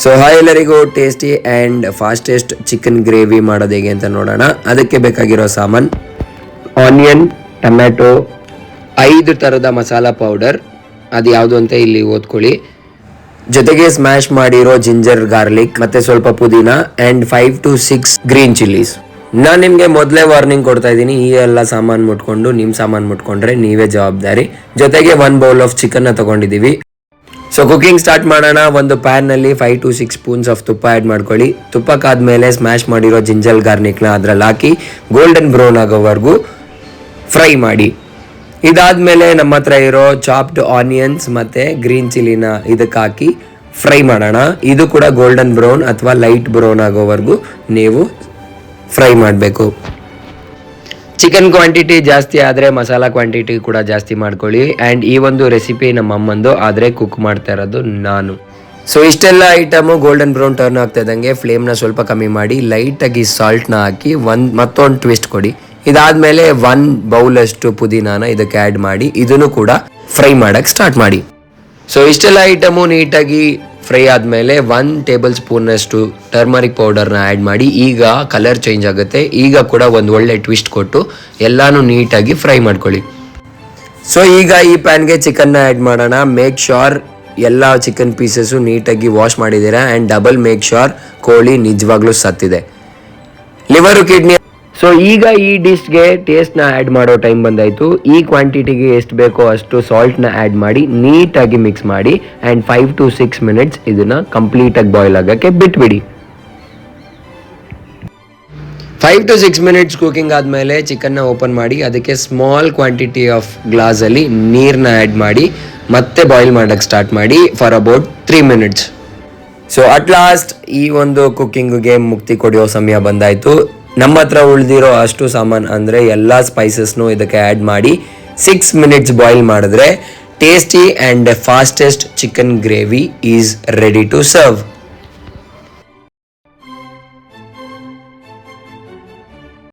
So hi ಎಲ್ಲರಿಗೂ, tasty and fastest chicken gravy ಮಾಡೋದು ಹೇಗೆ ಅಂತ ನೋಡೋಣ. ಅದಕ್ಕೆ ಬೇಕಾಗಿರೋ ಸಾಮಾನು ಆನಿಯನ್, ಟೊಮ್ಯಾಟೊ, 5 ಥರದ ಮಸಾಲ ಪೌಡರ್, ಅದು ಯಾವುದು ಅಂತ ಇಲ್ಲಿ ಓದ್ಕೊಳ್ಳಿ. ಜೊತೆಗೆ ಸ್ಮ್ಯಾಶ್ ಮಾಡಿರೋ ಜಿಂಜರ್ ಗಾರ್ಲಿಕ್, ಮತ್ತೆ ಸ್ವಲ್ಪ ಪುದೀನ ಆ್ಯಂಡ್ 5 to 6 ಗ್ರೀನ್ ಚಿಲ್ಲೀಸ್. ನಾನು ನಿಮಗೆ ಮೊದಲೇ ವಾರ್ನಿಂಗ್ ಕೊಡ್ತಾ ಇದ್ದೀನಿ, ಈ ಎಲ್ಲ ಸಾಮಾನು ಮುಟ್ಕೊಂಡು ನಿಮ್ಮ ಸಾಮಾನು ಮುಟ್ಕೊಂಡ್ರೆ ನೀವೇ ಜವಾಬ್ದಾರಿ. ಜೊತೆಗೆ 1 ಬೌಲ್ ಆಫ್ ಚಿಕನ್ನ ತಗೊಂಡಿದ್ದೀವಿ. ಸೊ ಕುಕಿಂಗ್ ಸ್ಟಾರ್ಟ್ ಮಾಡೋಣ. ಒಂದು ಪ್ಯಾನ್ನಲ್ಲಿ 5 to 6 ಸ್ಪೂನ್ಸ್ ಆಫ್ ತುಪ್ಪ ಆ್ಯಡ್ ಮಾಡ್ಕೊಳ್ಳಿ. ತುಪ್ಪಕ್ಕಾದ್ಮೇಲೆ ಸ್ಮ್ಯಾಶ್ ಮಾಡಿರೋ ಜಿಂಜರ್ ಗಾರ್ಲಿಕ್ನ ಅದ್ರಲ್ಲಿ ಹಾಕಿ ಗೋಲ್ಡನ್ ಬ್ರೌನ್ ಆಗೋವರೆಗೂ ಫ್ರೈ ಮಾಡಿ. ಇದಾದ್ಮೇಲೆ ನಮ್ಮ ಹತ್ರ ಇರೋ ಚಾಪ್ಡ್ ಆನಿಯನ್ಸ್ ಮತ್ತು ಗ್ರೀನ್ ಚಿಲ್ಲಿನ ಇದಕ್ಕೆ ಹಾಕಿ ಫ್ರೈ ಮಾಡೋಣ. ಇದು ಕೂಡ ಗೋಲ್ಡನ್ ಬ್ರೌನ್ ಅಥವಾ ಲೈಟ್ ಬ್ರೌನ್ ಆಗೋವರೆಗೂ ನೀವು ಫ್ರೈ ಮಾಡಬೇಕು. ಚಿಕನ್ ಕ್ವಾಂಟಿಟಿ ಜಾಸ್ತಿ ಆದರೆ ಮಸಾಲ ಕ್ವಾಂಟಿಟಿ ಕೂಡ ಜಾಸ್ತಿ ಮಾಡ್ಕೊಳ್ಳಿ. ಆ್ಯಂಡ್ ಈ ಒಂದು ರೆಸಿಪಿ ನಮ್ಮ ಅಮ್ಮಂದು, ಆದರೆ ಕುಕ್ ಮಾಡ್ತಾ ಇರೋದು ನಾನು. ಸೊ ಇಷ್ಟೆಲ್ಲ ಐಟಮು ಗೋಲ್ಡನ್ ಬ್ರೌನ್ ಟರ್ನ್ ಆಗ್ತಾ ಇದ್ದಂಗೆ ಫ್ಲೇಮ್ನ ಸ್ವಲ್ಪ ಕಮ್ಮಿ ಮಾಡಿ ಲೈಟಾಗಿ ಸಾಲ್ಟ್ನ ಹಾಕಿ ಮತ್ತೊಂದು ಟ್ವಿಸ್ಟ್ ಕೊಡಿ. ಇದಾದಮೇಲೆ 1 ಬೌಲಷ್ಟು ಪುದೀನಾನ ಇದಕ್ಕೆ ಆ್ಯಡ್ ಮಾಡಿ ಇದನ್ನು ಕೂಡ ಫ್ರೈ ಮಾಡೋಕ್ಕೆ ಸ್ಟಾರ್ಟ್ ಮಾಡಿ. ಸೊ ಇಷ್ಟೆಲ್ಲ ಐಟಮು ನೀಟಾಗಿ ಫ್ರೈ ಆದಮೇಲೆ 1 ಟೇಬಲ್ ಸ್ಪೂನಷ್ಟು ಟರ್ಮರಿಕ್ ಪೌಡರ್ನ ಆ್ಯಡ್ ಮಾಡಿ. ಈಗ ಕಲರ್ ಚೇಂಜ್ ಆಗುತ್ತೆ. ಈಗ ಕೂಡ ಒಂದು ಒಳ್ಳೆ ಟ್ವಿಸ್ಟ್ ಕೊಟ್ಟು ಎಲ್ಲಾನು ನೀಟಾಗಿ ಫ್ರೈ ಮಾಡ್ಕೊಳ್ಳಿ. ಸೊ ಈಗ ಈ ಪ್ಯಾನ್ಗೆ ಚಿಕನ್ನ ಆ್ಯಡ್ ಮಾಡೋಣ. ಮೇಕ್ ಶ್ಯೂರ್ ಎಲ್ಲ ಚಿಕನ್ ಪೀಸಸ್ಸು ನೀಟಾಗಿ ವಾಶ್ ಮಾಡಿದ್ದೀರಾ. ಆ್ಯಂಡ್ ಡಬಲ್ ಮೇಕ್ ಶ್ಯೂರ್ ಕೋಳಿ ನಿಜವಾಗ್ಲೂ ಸತ್ತಿದೆ. Liver, kidney. ಸೊ ಈಗ ಈ ಡಿಶ್ಗೆ ಟೇಸ್ಟ್ನ ಆ್ಯಡ್ ಮಾಡೋ ಟೈಮ್ ಬಂದಾಯಿತು. ಈ ಕ್ವಾಂಟಿಟಿಗೆ ಎಷ್ಟು ಬೇಕೋ ಅಷ್ಟು ಸಾಲ್ಟ್ನ ಆ್ಯಡ್ ಮಾಡಿ ನೀಟಾಗಿ ಮಿಕ್ಸ್ ಮಾಡಿ. ಆ್ಯಂಡ್ 5 to 6 ಮಿನಿಟ್ಸ್ ಇದನ್ನು ಕಂಪ್ಲೀಟಾಗಿ ಬಾಯ್ಲ್ ಆಗೋಕ್ಕೆ ಬಿಟ್ಬಿಡಿ. 5 to 6 ಮಿನಿಟ್ಸ್ ಕುಕಿಂಗ್ ಆದಮೇಲೆ ಚಿಕನ್ನ ಓಪನ್ ಮಾಡಿ ಅದಕ್ಕೆ ಸ್ಮಾಲ್ ಕ್ವಾಂಟಿಟಿ ಆಫ್ ಗ್ಲಾಸಲ್ಲಿ ನೀರನ್ನ ಆ್ಯಡ್ ಮಾಡಿ ಮತ್ತೆ ಬಾಯ್ಲ್ ಮಾಡೋಕ್ಕೆ ಸ್ಟಾರ್ಟ್ ಮಾಡಿ for about 3 minutes. So at last ಈ ಒಂದು ಕುಕ್ಕಿಂಗ್ಗೆ ಮುಕ್ತಿ ಕೊಡೋ ಸಮಯ ಬಂದಾಯಿತು. ನಮ್ಮ ಹತ್ರ ಉಳಿದಿರೋ ಅಷ್ಟು ಸಾಮಾನು ಅಂದರೆ ಎಲ್ಲ ಸ್ಪೈಸಸ್ನು ಇದಕ್ಕೆ ಆ್ಯಡ್ ಮಾಡಿ 6 ಮಿನಿಟ್ಸ್ ಬಾಯ್ಲ್ ಮಾಡಿದ್ರೆ tasty and fastest chicken gravy is ready to serve.